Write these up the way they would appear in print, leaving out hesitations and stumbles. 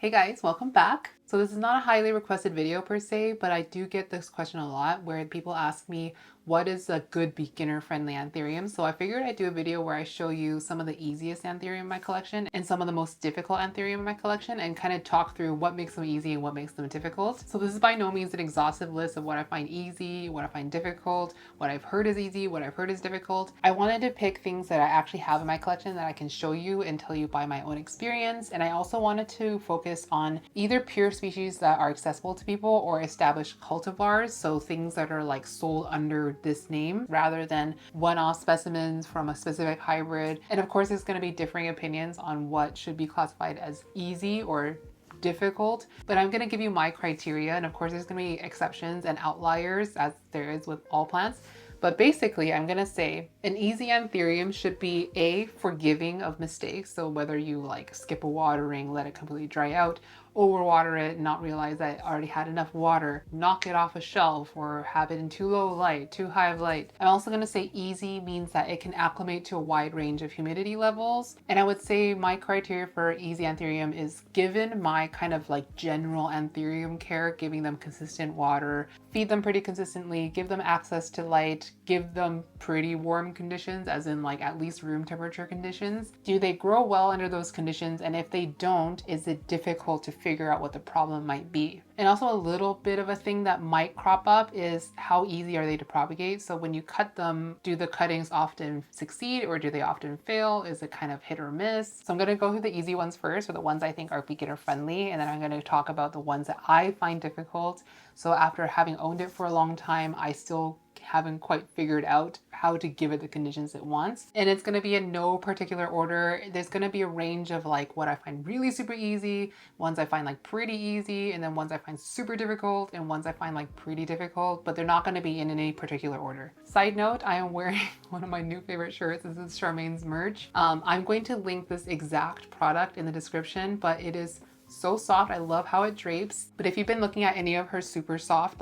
Hey guys, welcome back. So this is not a highly requested video per se, but I do get this question a lot where people ask me, what is a good beginner-friendly anthurium? So I figured I'd do a video where I show you some of the easiest anthurium in my collection and some of the most difficult anthurium in my collection and kind of talk through what makes them easy and what makes them difficult. So this is by no means an exhaustive list of what I find easy, what I find difficult, what I've heard is easy, what I've heard is difficult. I wanted to pick things that I actually have in my collection that I can show you and tell you by my own experience. And I also wanted to focus on either pure species that are accessible to people or established cultivars, so things that are like sold under this name rather than one-off specimens from a specific hybrid. And of course, there's going to be differing opinions on what should be classified as easy or difficult, but I'm going to give you my criteria, and of course there's going to be exceptions and outliers as there is with all plants. But basically, I'm going to say an easy anthurium should be A, forgiving of mistakes. So whether you like skip a watering, let it completely dry out, overwater it, not realize that it already had enough water, knock it off a shelf, or have it in too low light, too high of light. I'm also going to say easy means that it can acclimate to a wide range of humidity levels. And I would say my criteria for easy anthurium is, given my kind of like general anthurium care, giving them consistent water, feed them pretty consistently, give them access to light, give them pretty warm conditions, as in like at least room temperature conditions. Do they grow well under those conditions? And if they don't, is it difficult to figure out what the problem might be? And also a little bit of a thing that might crop up is how easy are they to propagate? So when you cut them, do the cuttings often succeed or do they often fail? Is it kind of hit or miss? So I'm going to go through the easy ones first, or the ones I think are beginner friendly, and then I'm going to talk about the ones that I find difficult. So after having owned it for a long time, I still haven't quite figured out how to give it the conditions it wants. And it's going to be in no particular order. There's going to be a range of like what I find really super easy, ones I find like pretty easy, and then ones I find super difficult, and ones I find like pretty difficult, but they're not going to be in any particular order. Side note, I am wearing one of my new favorite shirts. This is Charmaine's merch. I'm going to link this exact product in the description, but it is so soft. I love how it drapes. But if you've been looking at any of her super soft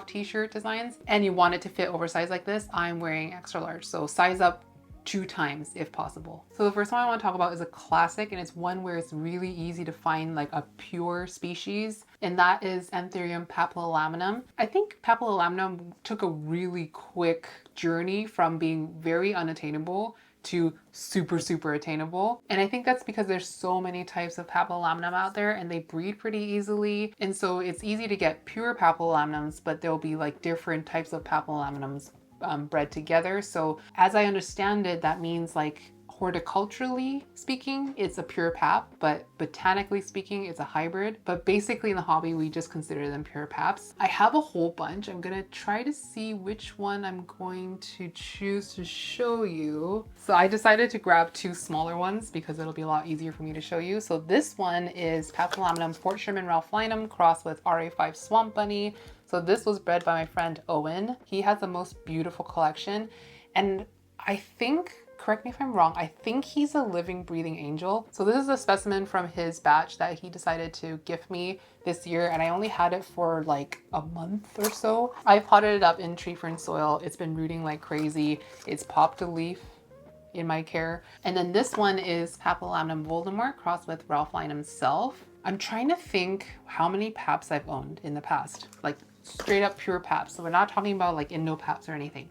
t-shirt designs and you want it to fit oversized like this, I'm wearing extra large. So size up 2 times if possible. So the first one I want to talk about is a classic, and it's one where it's really easy to find like a pure species, and that is Anthurium papillilaminum. I think Papillilaminum took a really quick journey from being very unattainable to super attainable. And I think that's because there's so many types of Papillilaminum out there and they breed pretty easily. And so it's easy to get pure Papillilaminums, but there'll be like different types of Papillilaminums bred together. So as I understand it, that means like horticulturally speaking, it's a pure pap, but botanically speaking, it's a hybrid. But basically in the hobby, we just consider them pure paps. I have a whole bunch. I'm gonna try to see which one I'm going to choose to show you. So I decided to grab 2 smaller ones because it'll be a lot easier for me to show you. So this one is Papillilaminum Fort Sherman Ralphlinum crossed with RA5 Swamp Bunny. So this was bred by my friend Owen. He has the most beautiful collection, and I think, correct me if I'm wrong, I think he's a living, breathing angel. So this is a specimen from his batch that he decided to gift me this year, and I only had it for like a month or so. I potted it up in tree fern soil. It's been rooting like crazy. It's popped a leaf in my care. And then this one is Papillilaminum Voldemort crossed with Ralphlinum Self. I'm trying to think how many paps I've owned in the past, like straight up pure paps. So we're not talking about like Indo paps or anything.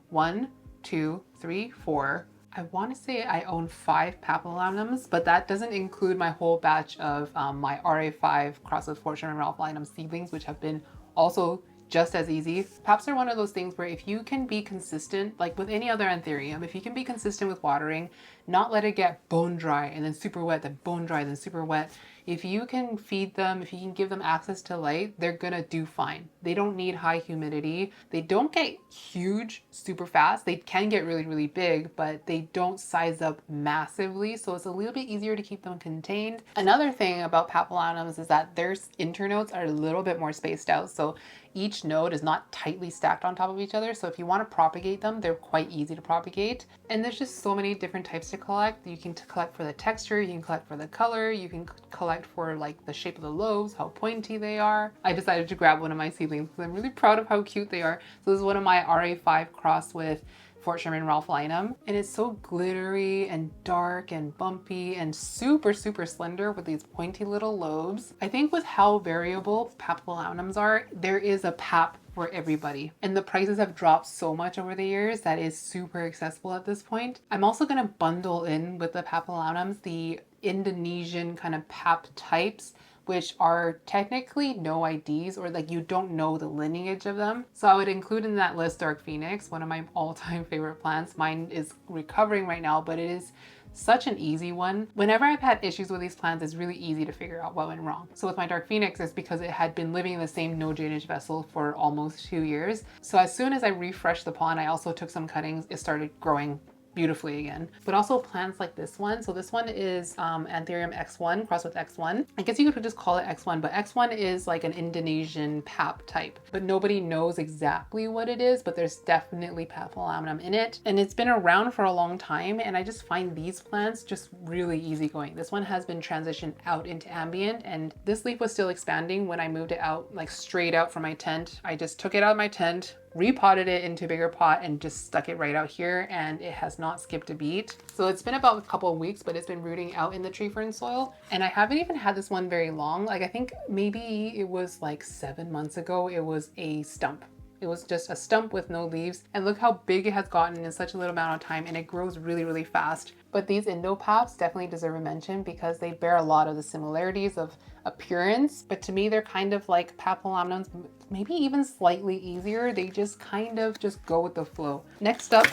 1, 2, 3, 4. I want to say I own 5 Papillilaminums, but that doesn't include my whole batch of my RA5 cross with Fort Sherman Ralphlinum seedlings, which have been also just as easy. Paps are one of those things where if you can be consistent, like with any other anthurium, if you can be consistent with watering, not let it get bone dry and then super wet, then bone dry, then super wet. If you can feed them, if you can give them access to light, they're gonna do fine. They don't need high humidity. They don't get huge super fast. They can get really big, but they don't size up massively. So it's a little bit easier to keep them contained. Another thing about Papillilaminums is that their internodes are a little bit more spaced out. So each node is not tightly stacked on top of each other. So if you want to propagate them, they're quite easy to propagate. And there's just so many different types to collect. You can collect for the texture, you can collect for the color, you can collect for like the shape of the lobes, how pointy they are. I decided to grab one of my seedlings because I'm really proud of how cute they are. So this is one of my RA5 crossed with Fort Sherman Ralphinum, and it's so glittery and dark and bumpy and super, super slender with these pointy little lobes. I think with how variable Papillilaminums are, there is a pap for everybody. And the prices have dropped so much over the years that is super accessible at this point. I'm also going to bundle in with the Papillilaminums the Indonesian kind of pap types, which are technically no IDs, or like you don't know the lineage of them. So I would include in that list Dark Phoenix, one of my all-time favorite plants. Mine is recovering right now, but it is such an easy one. Whenever I've had issues with these plants, it's really easy to figure out what went wrong. So with my Dark Phoenix, it's because it had been living in the same no drainage vessel for almost 2 years. So as soon as I refreshed the pond, I also took some cuttings, it started growing beautifully again. But also plants like this one. So this one is Anthurium X1 crossed with X1. I guess you could just call it X1, but X1 is like an Indonesian pap type, but nobody knows exactly what it is, but there's definitely Papillilaminum in it. And it's been around for a long time, and I just find these plants just really easygoing. This one has been transitioned out into ambient, and this leaf was still expanding when I moved it out, like straight out from my tent. I just took it out of my tent, repotted it into a bigger pot, and just stuck it right out here, and it has not skipped a beat. So it's been about a couple of weeks, but it's been rooting out in the tree fern soil, and I haven't even had this one very long. Like I think maybe it was like 7 months ago, it was a stump. It was just a stump with no leaves, and look how big it has gotten in such a little amount of time, and it grows really, really fast. But these Indo-Paps definitely deserve a mention because they bear a lot of the similarities of appearance, but to me they're kind of like Papillilaminums, maybe even slightly easier. They just kind of just go with the flow. Next up,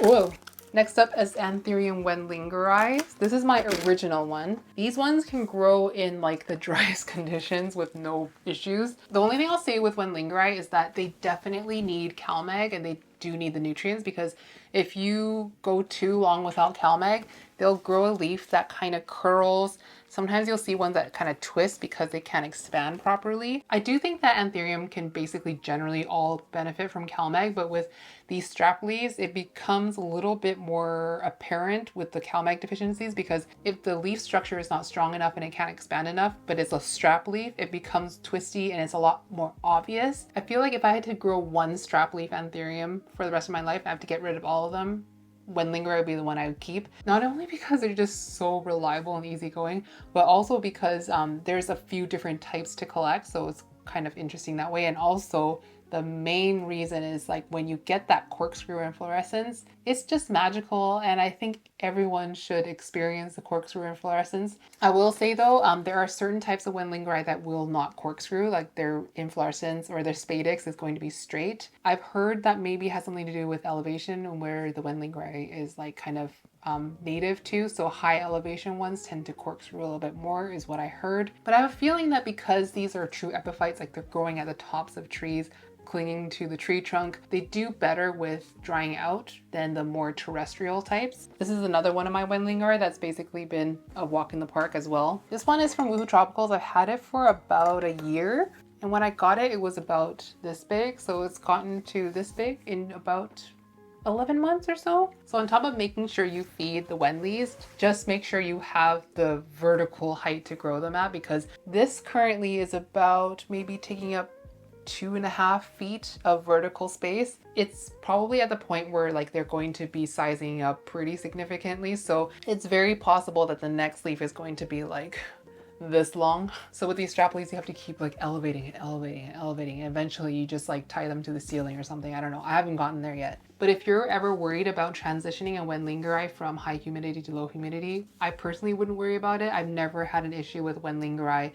next up is Anthurium Wendlingeri. This is my original one. These ones can grow in like the driest conditions with no issues. The only thing I'll say with Wendlingeri is that they definitely need CalMag, and they do need the nutrients, because if you go too long without CalMag, they'll grow a leaf that kind of curls. Sometimes you'll see ones that kind of twist because they can't expand properly. I do think that Anthurium can basically generally all benefit from CalMag, but with these strap leaves, it becomes a little bit more apparent with the CalMag deficiencies, because if the leaf structure is not strong enough and it can't expand enough, but it's a strap leaf, it becomes twisty and it's a lot more obvious. I feel like if I had to grow one strap leaf Anthurium for the rest of my life, I have to get rid of all of them. Wendlingeri would be the one I would keep, not only because they're just so reliable and easygoing, but also because there's a few different types to collect, so it's kind of interesting that way. And also the main reason is like when you get that corkscrew inflorescence, it's just magical, and I think everyone should experience the corkscrew inflorescence. I will say though, there are certain types of Wendlingeri that will not corkscrew, like their inflorescence or their spadix is going to be straight. I've heard that maybe has something to do with elevation, where the Wendlingeri is like kind of native to, so high elevation ones tend to corkscrew a little bit more is what I heard. But I have a feeling that because these are true epiphytes, like they're growing at the tops of trees, clinging to the tree trunk, they do better with drying out than the more terrestrial types. This is another one of my Wendlingeri that's basically been a walk in the park as well. This one is from Woohoo Tropicals. I've had it for about a year, and when I got it, it was about this big, so it's gotten to this big in about 11 months or so. So on top of making sure you feed the Wendleys, just make sure you have the vertical height to grow them at, because this currently is about maybe taking up 2.5 feet of vertical space. It's probably at the point where like they're going to be sizing up pretty significantly. So it's very possible that the next leaf is going to be like this long. So with these strap leaves, you have to keep like elevating and elevating and elevating. And eventually you just like tie them to the ceiling or something. I don't know. I haven't gotten there yet. But if you're ever worried about transitioning a Wendlingeri from high humidity to low humidity, I personally wouldn't worry about it. I've never had an issue with Wendlingeri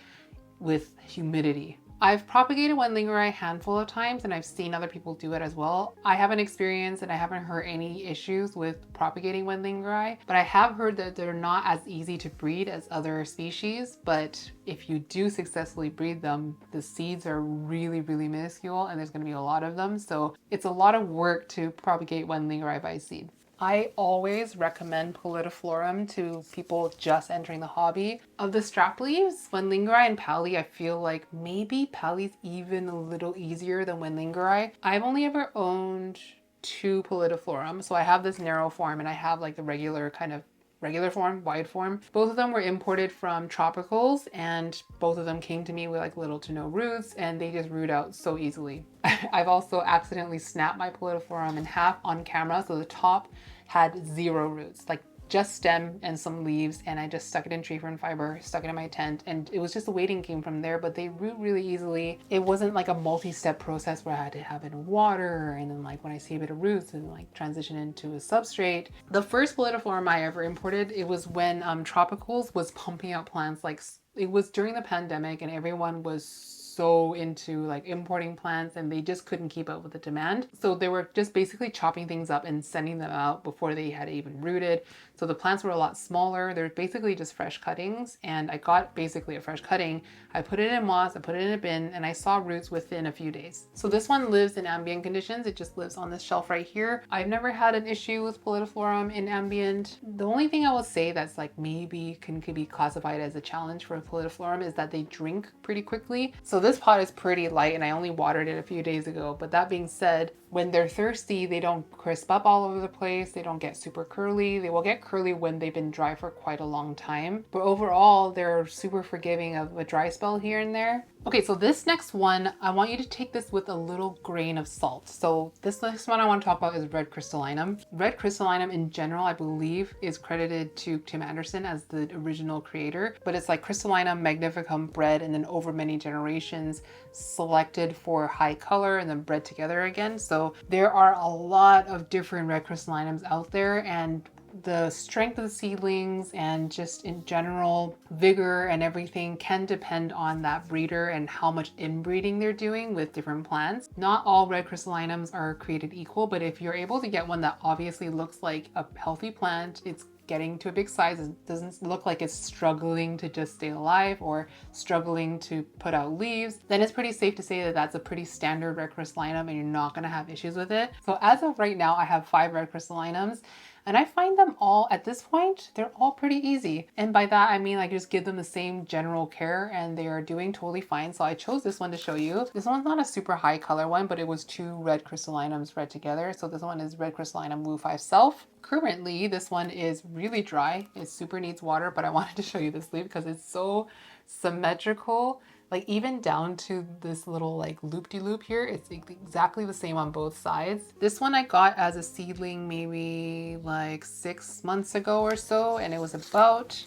with humidity. I've propagated Wendlingeri a handful of times, and I've seen other people do it as well. I haven't experienced and I haven't heard any issues with propagating Wendlingeri, but I have heard that they're not as easy to breed as other species. But if you do successfully breed them, the seeds are really, really minuscule, and there's going to be a lot of them. So it's a lot of work to propagate Wendlingeri by seed. I always recommend pallidiflorum to people just entering the hobby. Of the strap leaves, Wendlingeri and Palli, I feel like maybe Palli's even a little easier than Wendlingeri. I've only ever owned 2 pallidiflorum. So I have this narrow form and I have like the regular kind of regular form, wide form. Both of them were imported from tropicals, and both of them came to me with like little to no roots, and they just root out so easily. I've also accidentally snapped my pallidiflorum in half on camera, so the top had 0 roots, like just stem and some leaves, and I just stuck it in tree fern fiber, stuck it in my tent, and it was just a waiting game from there. But they root really easily. It wasn't like a multi-step process where I had to have it in water and then like when I see a bit of roots and like transition into a substrate. The first pallidiflorum I ever imported, it was when Tropicals was pumping out plants. Like it was during the pandemic and everyone was so into like importing plants and they just couldn't keep up with the demand. So they were just basically chopping things up and sending them out before they had even rooted. So the plants were a lot smaller. They're basically just fresh cuttings, and I got basically a fresh cutting. I put it in moss, I put it in a bin, and I saw roots within a few days. So this one lives in ambient conditions. It just lives on this shelf right here. I've never had an issue with pallidiflorum in ambient. The only thing I will say that's like maybe could be classified as a challenge for a pallidiflorum is that they drink pretty quickly. So this pot is pretty light and I only watered it a few days ago. But that being said, when they're thirsty, they don't crisp up all over the place. They don't get super curly. They will get curly when they've been dry for quite a long time. But overall, they're super forgiving of a dry spell here and there. Okay, so this next one, I want you to take this with a little grain of salt. So this next one I want to talk about is red crystallinum. Red crystallinum in general, I believe, is credited to Tim Anderson as the original creator, but it's like crystallinum magnificum bred and then over many generations selected for high color and then bred together again. So there are a lot of different red crystallinums out there, and the strength of the seedlings and just in general vigor and everything can depend on that breeder and how much inbreeding they're doing with different plants. Not all red crystallinums are created equal, but if you're able to get one that obviously looks like a healthy plant, it's getting to a big size, it doesn't look like it's struggling to just stay alive or struggling to put out leaves, then it's pretty safe to say that that's a pretty standard red crystallinum and you're not going to have issues with it. So as of right now, I have 5 red crystallinums. And I find them all, at this point, they're all pretty easy. And by that, I mean I just give them the same general care and they are doing totally fine. So I chose this one to show you. This one's not a super high color one, but it was 2 red crystallinums bred together. So this one is red crystallinum Wu 5 Self. Currently, this one is really dry. It super needs water, but I wanted to show you this leaf because it's so symmetrical. Like even down to this little like loop-de-loop here, it's exactly the same on both sides. This one I got as a seedling maybe like 6 months ago or so, and it was about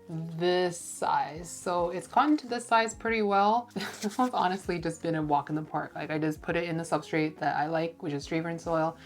this size. So it's gotten to this size pretty well. This one's honestly just been a walk in the park. Like I just put it in the substrate that I like, which is tree fern soil.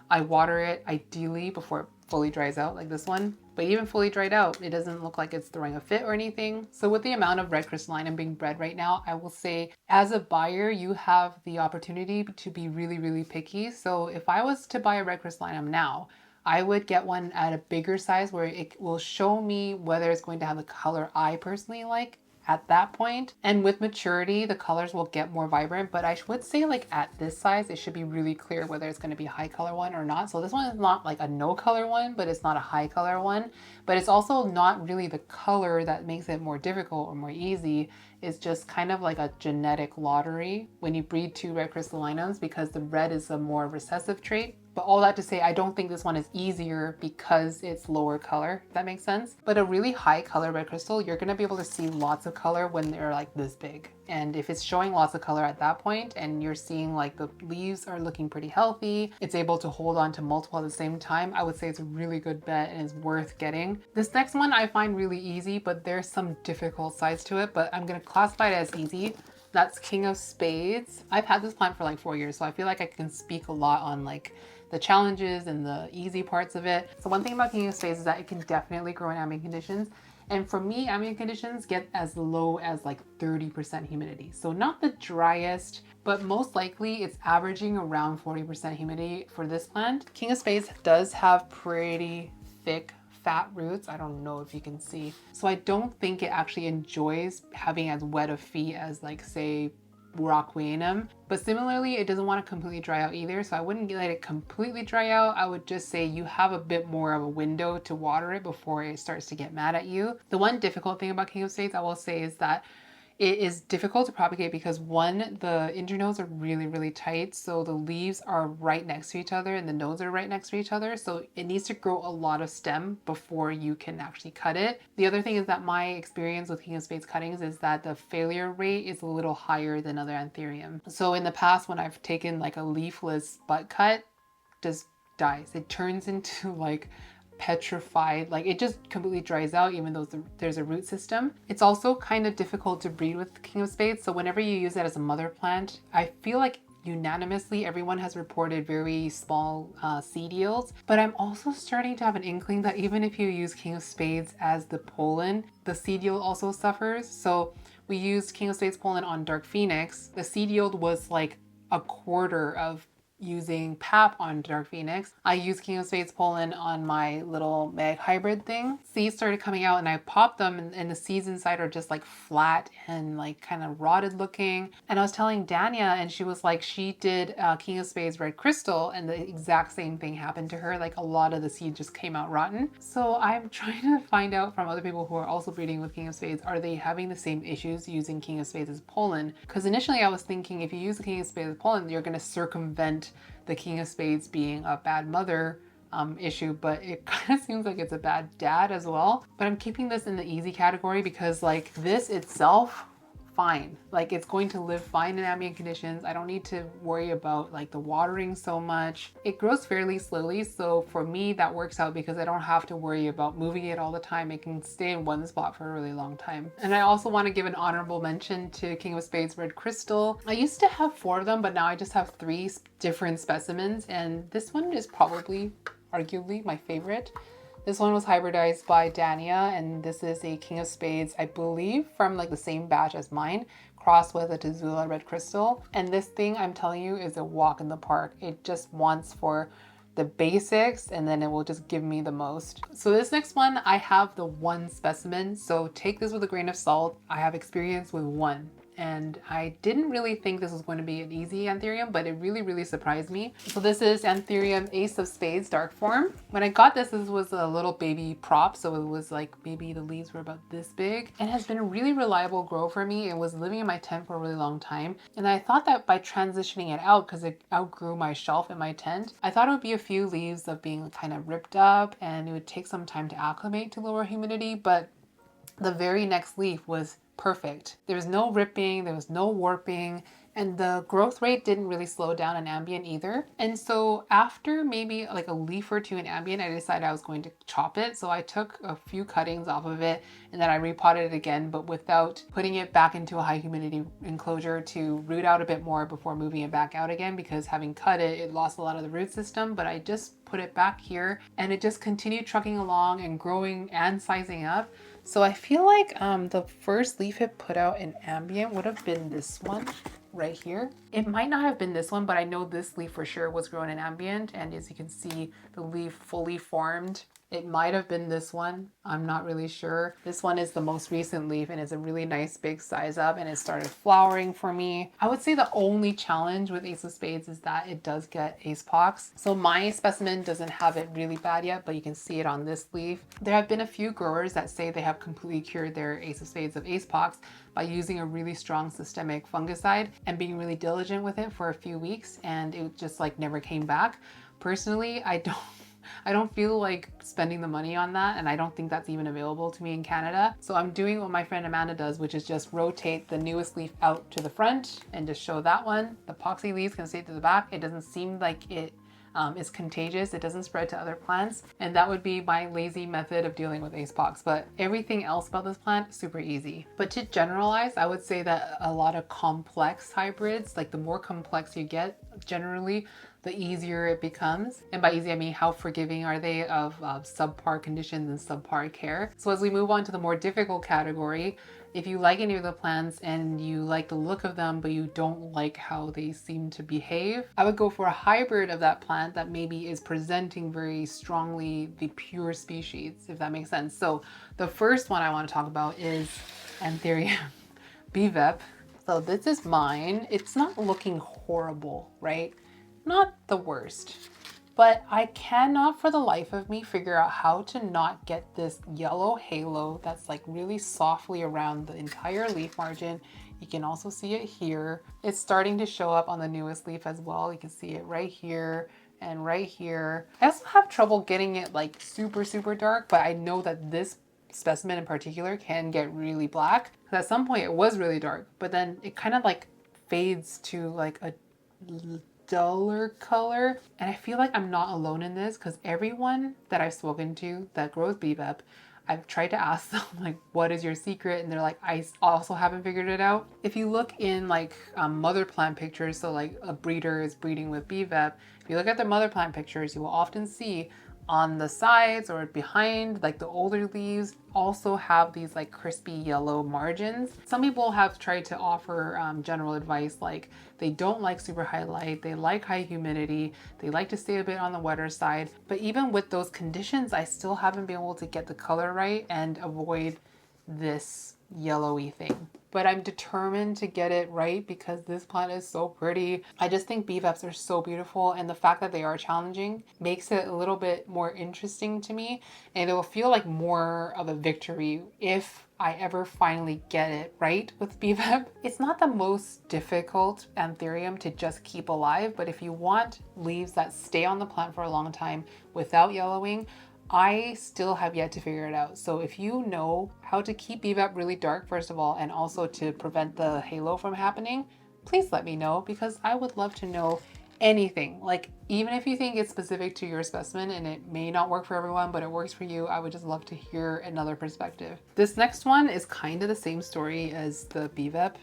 I water it ideally before it fully dries out like this one. But even fully dried out, it doesn't look like it's throwing a fit or anything. So with the amount of red crystallinum being bred right now, I will say as a buyer, you have the opportunity to be really, really picky. So if I was to buy a red crystallinum now, I would get one at a bigger size where it will show me whether it's going to have the color I personally like at that point. And with maturity, the colors will get more vibrant, but I would say like at this size, it should be really clear whether it's going to be a high color one or not. So this one is not like a no color one, but it's not a high color one, but it's also not really the color that makes it more difficult or more easy. It's just kind of like a genetic lottery when you breed 2 red crystallinums because the red is a more recessive trait. But all that to say, I don't think this one is easier because it's lower color, if that makes sense. But a really high color red crystal, you're gonna be able to see lots of color when they're like this big. And if it's showing lots of color at that point and you're seeing like the leaves are looking pretty healthy, it's able to hold on to multiple at the same time, I would say it's a really good bet and it's worth getting. This next one I find really easy, but there's some difficult sides to it, but I'm gonna classify it as easy. That's King of Spades. I've had this plant for like 4 years, so I feel like I can speak a lot on like the challenges and the easy parts of it. So one thing about King of Spades is that it can definitely grow in ambient conditions. And for me, ambient conditions get as low as like 30% humidity. So not the driest, but most likely it's averaging around 40% humidity for this plant. King of Spades does have pretty thick fat roots. I don't know if you can see. So I don't think it actually enjoys having as wet of feet as like say Rockweenum, but similarly it doesn't want to completely dry out either, so I wouldn't let it completely dry out. I would just say you have a bit more of a window to water it before it starts to get mad at you. The one difficult thing about King of Spades I will say is that It is difficult to propagate because one, the internodes are really, really tight. So the leaves are right next to each other and the nodes are right next to each other. So it needs to grow a lot of stem before you can actually cut it. The other thing is that my experience with King of Spades cuttings is that the failure rate is a little higher than other Anthurium. So in the past, when I've taken like a leafless butt cut, just dies. It turns into like petrified, like it just completely dries out even though there's a root system. It's also kind of difficult to breed with King of Spades, so whenever you use it as a mother plant, I feel like unanimously everyone has reported very small seed yields. But I'm also starting to have an inkling that even if you use King of Spades as the pollen, the seed yield also suffers. So we used King of Spades pollen on Dark Phoenix. The seed yield was like a quarter of using PAP on Dark Phoenix. I used King of Spades pollen on my little Meg hybrid thing. Seeds started coming out and I popped them, and the seeds inside are just like flat and like kind of rotted looking. And I was telling Dania and she was like, she did King of Spades red crystal and the exact same thing happened to her. Like a lot of the seed just came out rotten. So I'm trying to find out from other people who are also breeding with King of Spades, are they having the same issues using King of Spades as pollen? Because initially I was thinking if you use the King of Spades as pollen, you're going to circumvent the King of Spades being a bad mother issue, but it kind of seems like it's a bad dad as well. But I'm keeping this in the easy category because like this itself, fine. Like it's going to live fine in ambient conditions. I don't need to worry about like the watering so much. It grows fairly slowly. So for me, that works out because I don't have to worry about moving it all the time. It can stay in one spot for a really long time. And I also want to give an honorable mention to King of Spades Red Crystal. I used to have 4 of them, but now I just have 3 different specimens. And this one is probably arguably my favorite. This one was hybridized by Dania, and this is a King of Spades, I believe from like the same batch as mine, crossed with a Tazula Red Crystal. And this thing, I'm telling you, is a walk in the park. It just wants for the basics and then it will just give me the most. So this next one, I have the 1 specimen. So take this with a grain of salt. I have experience with 1. And I didn't really think this was going to be an easy Anthurium, but it really, really surprised me. So this is Anthurium Ace of Spades dark form. When I got this was a little baby prop, so it was like maybe the leaves were about this big, and has been a really reliable grow for me. It was living in my tent for a really long time, and I thought that by transitioning it out, because it outgrew my shelf in my tent, I thought it would be a few leaves of being kind of ripped up, and it would take some time to acclimate to lower humidity, but the very next leaf was perfect. There was no ripping, there was no warping, and the growth rate didn't really slow down in ambient either. And so after maybe like a leaf or 2 in ambient, I decided I was going to chop it. So I took a few cuttings off of it and then I repotted it again, but without putting it back into a high humidity enclosure to root out a bit more before moving it back out again, because having cut it, it lost a lot of the root system. But I just put it back here and it just continued trucking along and growing and sizing up. So I feel like the first leaf it put out in ambient would have been this one right here. It might not have been this one, but I know this leaf for sure was grown in ambient. And as you can see, the leaf fully formed. It might have been this one. I'm not really sure. This one is the most recent leaf and it's a really nice big size up and it started flowering for me. I would say the only challenge with Ace of Spades is that it does get ace pox. So my specimen doesn't have it really bad yet, but you can see it on this leaf. There have been a few growers that say they have completely cured their Ace of Spades of ace pox by using a really strong systemic fungicide and being really diligent with it for a few weeks, and it just like never came back. Personally, I don't feel like spending the money on that, and I don't think that's even available to me in Canada. So I'm doing what my friend Amanda does, which is just rotate the newest leaf out to the front and just show that one. The poxy leaves can stay to the back. It doesn't seem like it is contagious. It doesn't spread to other plants. And that would be my lazy method of dealing with ace pox. But everything else about this plant, super easy. But to generalize, I would say that a lot of complex hybrids, like the more complex you get, generally, the easier it becomes. And by easy, I mean how forgiving are they of subpar conditions and subpar care. So as we move on to the more difficult category, if you like any of the plants and you like the look of them, but you don't like how they seem to behave, I would go for a hybrid of that plant that maybe is presenting very strongly the pure species, if that makes sense. So the first one I want to talk about is Anthurium BVEP. So this is mine. It's not looking horrible, right? Not the worst. But I cannot for the life of me figure out how to not get this yellow halo that's like really softly around the entire leaf margin. You can also see it here. It's starting to show up on the newest leaf as well. You can see it right here and right here. I also have trouble getting it like super, super dark, but I know that this specimen in particular can get really black. At some point it was really dark, but then it kind of like fades to like a duller color. And I feel like I'm not alone in this because everyone that I've spoken to that grows BVEP, I've tried to ask them like, what is your secret? And they're like, I also haven't figured it out. If you look in like mother plant pictures, so like a breeder is breeding with BVEP, if you look at their mother plant pictures, you will often see on the sides or behind, like the older leaves also have these like crispy yellow margins. Some people have tried to offer general advice like they don't like super high light, they like high humidity, they like to stay a bit on the wetter side. But even with those conditions, I still haven't been able to get the color right and avoid this yellowy thing. But I'm determined to get it right because this plant is so pretty. I just think BVEPs are so beautiful, and the fact that they are challenging makes it a little bit more interesting to me, and it will feel like more of a victory if I ever finally get it right with BVEP. It's not the most difficult anthurium to just keep alive, but if you want leaves that stay on the plant for a long time without yellowing, I still have yet to figure it out. So if you know how to keep BVEP really dark, first of all, and also to prevent the halo from happening, please let me know because I would love to know anything. Like even if you think it's specific to your specimen and it may not work for everyone, but it works for you, I would just love to hear another perspective. This next one is kind of the same story as the BVEP,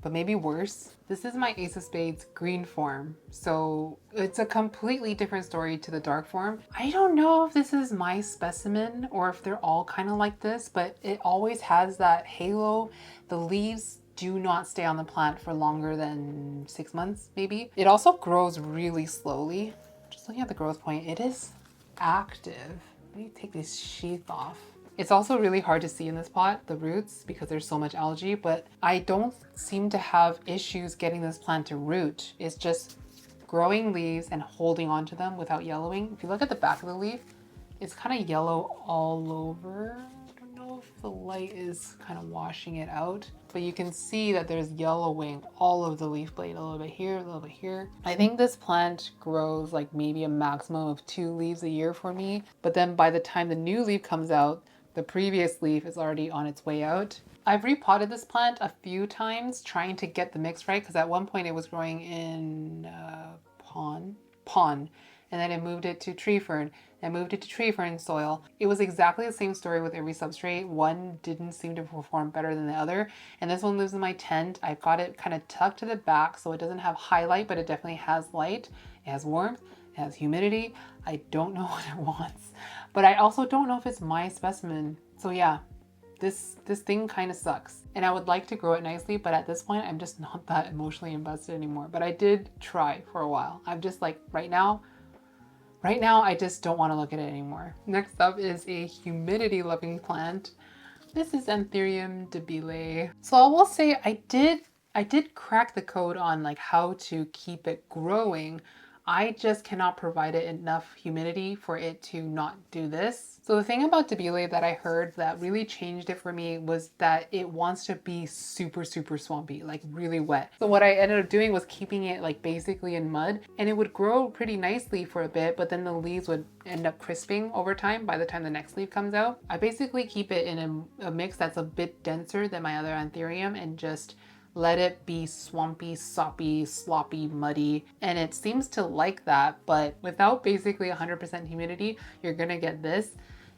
but maybe worse. This is my Ace of Spades green form. So it's a completely different story to the dark form. I don't know if this is my specimen or if they're all kind of like this, but it always has that halo. The leaves do not stay on the plant for longer than 6 months, maybe. It also grows really slowly. Just looking at the growth point, it is active. Let me take this sheath off. It's also really hard to see in this pot, the roots, because there's so much algae, but I don't seem to have issues getting this plant to root. It's just growing leaves and holding on to them without yellowing. If you look at the back of the leaf, it's kind of yellow all over. I don't know if the light is kind of washing it out, but you can see that there's yellowing all over the leaf blade, a little bit here, a little bit here. I think this plant grows like maybe a maximum of 2 leaves a year for me, but then by the time the new leaf comes out, the previous leaf is already on its way out. I've repotted this plant a few times trying to get the mix right because at one point it was growing in pond, and then I moved it to tree fern. I moved it to tree fern soil. It was exactly the same story with every substrate. One didn't seem to perform better than the other. And this one lives in my tent. I've got it kind of tucked to the back so it doesn't have highlight, but it definitely has light. It has warmth. It has humidity. I don't know what it wants, but I also don't know if it's my specimen. So yeah, this thing kind of sucks. And I would like to grow it nicely, but at this point, I'm just not that emotionally invested anymore. But I did try for a while. I'm just like, right now, I just don't want to look at it anymore. Next up is a humidity loving plant. This is Anthurium debile. So I will say I did crack the code on like how to keep it growing. I just cannot provide it enough humidity for it to not do this. So the thing about debile that I heard that really changed it for me was that it wants to be super, super swampy, like really wet. So what I ended up doing was keeping it like basically in mud, and it would grow pretty nicely for a bit, but then the leaves would end up crisping over time by the time the next leaf comes out. I basically keep it in a mix that's a bit denser than my other anthurium and just let it be swampy, soppy, sloppy, muddy, and it seems to like that, but without basically 100% humidity, you're gonna get this.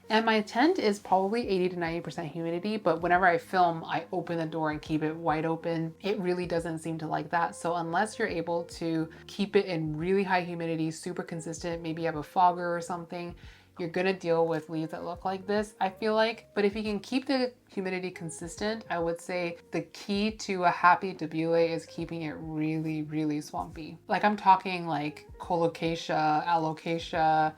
And my tent is probably 80 to 90% humidity, but whenever I film, I open the door and keep it wide open. It really doesn't seem to like that. So unless you're able to keep it in really high humidity, super consistent, maybe you have a fogger or something, you're gonna deal with leaves that look like this, I feel like. But if you can keep the humidity consistent, I would say the key to a happy debile is keeping it really, really swampy. Like I'm talking like colocasia, alocasia,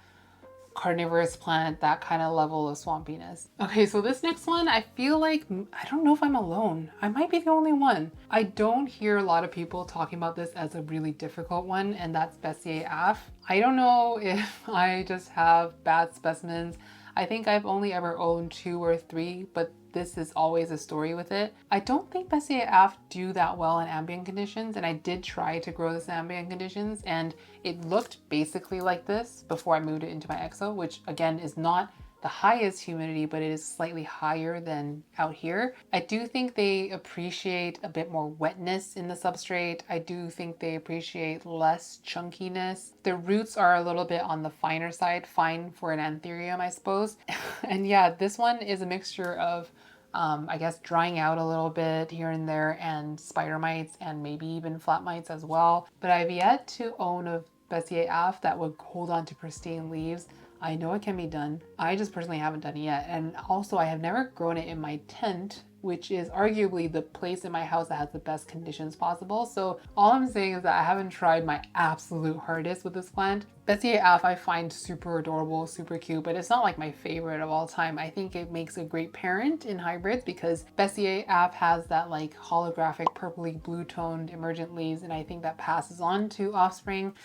carnivorous plant, that kind of level of swampiness. Okay, so this next one, I feel like, I don't know if I'm alone. I might be the only one. I don't hear a lot of people talking about this as a really difficult one, and that's Bessier Af. I don't know if I just have bad specimens. I think I've only ever owned 2 or 3, but this is always a story with it. I don't think Bessier Af do that well in ambient conditions, and I did try to grow this in ambient conditions, and it looked basically like this before I moved it into my EXO, which again is not the highest humidity, but it is slightly higher than out here. I do think they appreciate a bit more wetness in the substrate. I do think they appreciate less chunkiness. The roots are a little bit on the finer side, fine for an anthurium, I suppose. And yeah, this one is a mixture of I guess drying out a little bit here and there, and spider mites and maybe even flat mites as well. But I've yet to own a Bessier Af that would hold on to pristine leaves. I know it can be done. I just personally haven't done it yet. And also I have never grown it in my tent, which is arguably the place in my house that has the best conditions possible. So all I'm saying is that I haven't tried my absolute hardest with this plant. Bessier Af I find super adorable, super cute, but it's not like my favorite of all time. I think it makes a great parent in hybrids because Bessier Af has that like holographic purpley blue toned emergent leaves, and I think that passes on to offspring.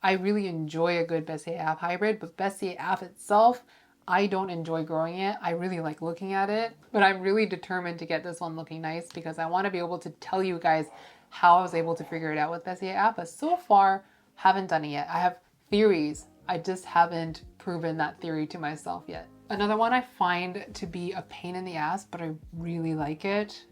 I really enjoy a good Bessier Af hybrid, but Bessier Af itself, I don't enjoy growing it. I really like looking at it, but I'm really determined to get this one looking nice because I want to be able to tell you guys how I was able to figure it out with Bessier Af, but so far haven't done it yet. I have theories. I just haven't proven that theory to myself yet. Another one I find to be a pain in the ass, but I really like it.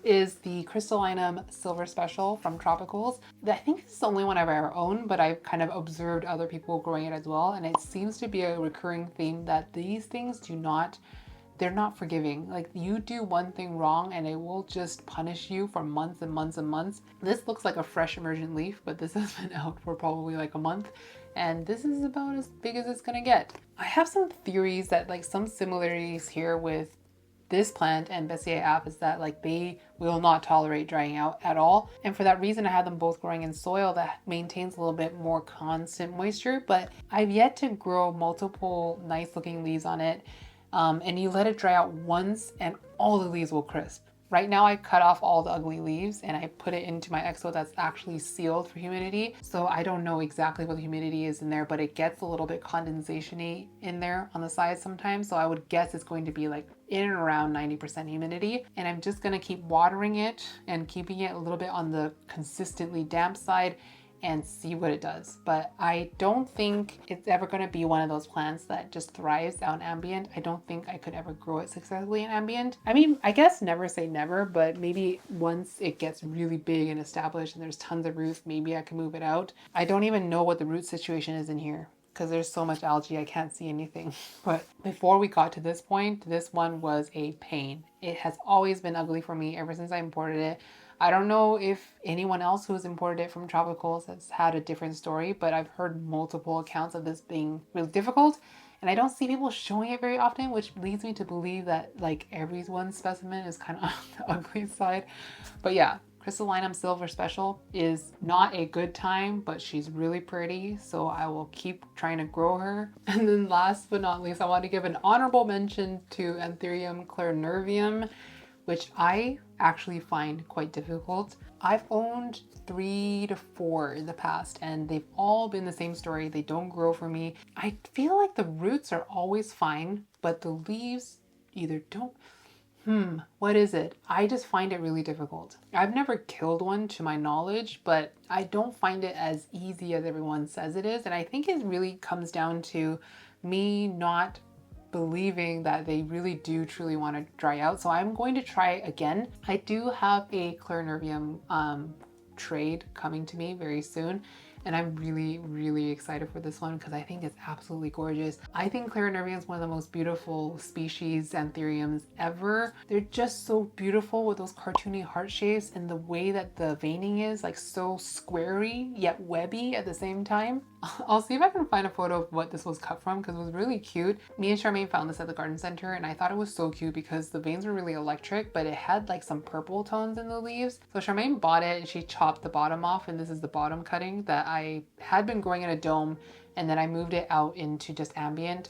Is the crystallinum silver special from Tropicals. I think this is the only one I've ever owned, but I've kind of observed other people growing it as well, and it seems to be a recurring theme that these things they're not forgiving. Like, you do one thing wrong and it will just punish you for months and months and months. This looks like a fresh emergent leaf, but this has been out for probably like a month, and this is about as big as it's gonna get. I have some theories that like some similarities here with this plant and Bessier Af is that like they will not tolerate drying out at all. And for that reason, I have them both growing in soil that maintains a little bit more constant moisture, but I've yet to grow multiple nice looking leaves on it. And you let it dry out once and all the leaves will crisp. Right now I cut off all the ugly leaves and I put it into my EXO that's actually sealed for humidity. So I don't know exactly what the humidity is in there, but it gets a little bit condensation-y in there on the sides sometimes. So I would guess it's going to be like in and around 90% humidity. And I'm just gonna keep watering it and keeping it a little bit on the consistently damp side and see what it does. But I don't think it's ever going to be one of those plants that just thrives out in ambient. I don't think I could ever grow it successfully in ambient. I mean, I guess never say never, but maybe once it gets really big and established and there's tons of roots, maybe I can move it out. I don't even know what the root situation is in here because there's so much algae I can't see anything. But before we got to this point, this one was a pain. It has always been ugly for me ever since I imported it. I don't know if anyone else who has imported it from Tropicals has had a different story, but I've heard multiple accounts of this being really difficult, and I don't see people showing it very often, which leads me to believe that like everyone's specimen is kind of on the ugly side. But yeah, crystallinum silver special is not a good time, but she's really pretty, so I will keep trying to grow her. And then last but not least, I want to give an honorable mention to Anthurium clarinervium, which I actually find quite difficult. I've owned 3 to 4 in the past and they've all been the same story. They don't grow for me. I feel like the roots are always fine, but the leaves either don't. What is it? I just find it really difficult. I've never killed one to my knowledge, but I don't find it as easy as everyone says it is. And I think it really comes down to me not believing that they really do truly want to dry out. So I'm going to try again. I do have a clarinervium trade coming to me very soon, and I'm really excited for this one because I think it's absolutely gorgeous. I think clarinervium is one of the most beautiful species anthuriums ever. They're just so beautiful with those cartoony heart shapes and the way that the veining is like so squarey yet webby at the same time. I'll see if I can find a photo of what this was cut from because it was really cute. Me and Charmaine found this at the garden center and I thought it was so cute because the veins were really electric, but it had like some purple tones in the leaves. So Charmaine bought it and she chopped the bottom off, and this is the bottom cutting that I had been growing in a dome and then I moved it out into just ambient.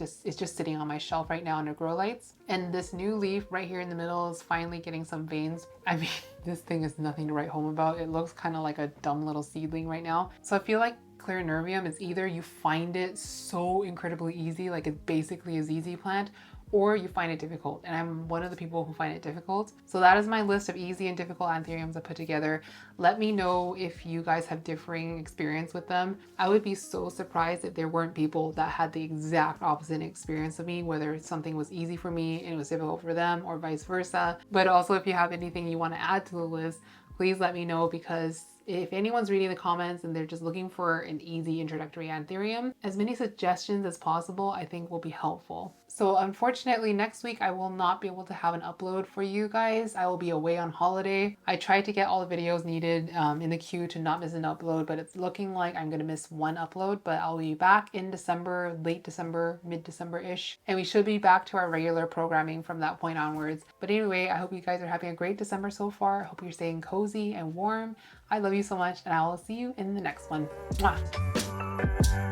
It's just sitting on my shelf right now under grow lights. And this new leaf right here in the middle is finally getting some veins. I mean, this thing is nothing to write home about. It looks kind of like a dumb little seedling right now. So I feel like Clarinervium is either you find it so incredibly easy, like it's basically a ZZ plant, or you find it difficult. And I'm one of the people who find it difficult. So that is my list of easy and difficult anthuriums I put together. Let me know if you guys have differing experience with them. I would be so surprised if there weren't people that had the exact opposite experience of me, whether something was easy for me and it was difficult for them or vice versa. But also if you have anything you want to add to the list, please let me know, because if anyone's reading the comments and they're just looking for an easy introductory anthurium, as many suggestions as possible I think will be helpful. So unfortunately next week I will not be able to have an upload for you guys. I will be away on holiday. I tried to get all the videos needed in the queue to not miss an upload, but it's looking like I'm gonna miss one upload, but I'll be back in December, late December, mid-December-ish, and we should be back to our regular programming from that point onwards. But anyway, I hope you guys are having a great December so far. I hope you're staying cozy and warm. I love you so much, and I will see you in the next one. Mwah.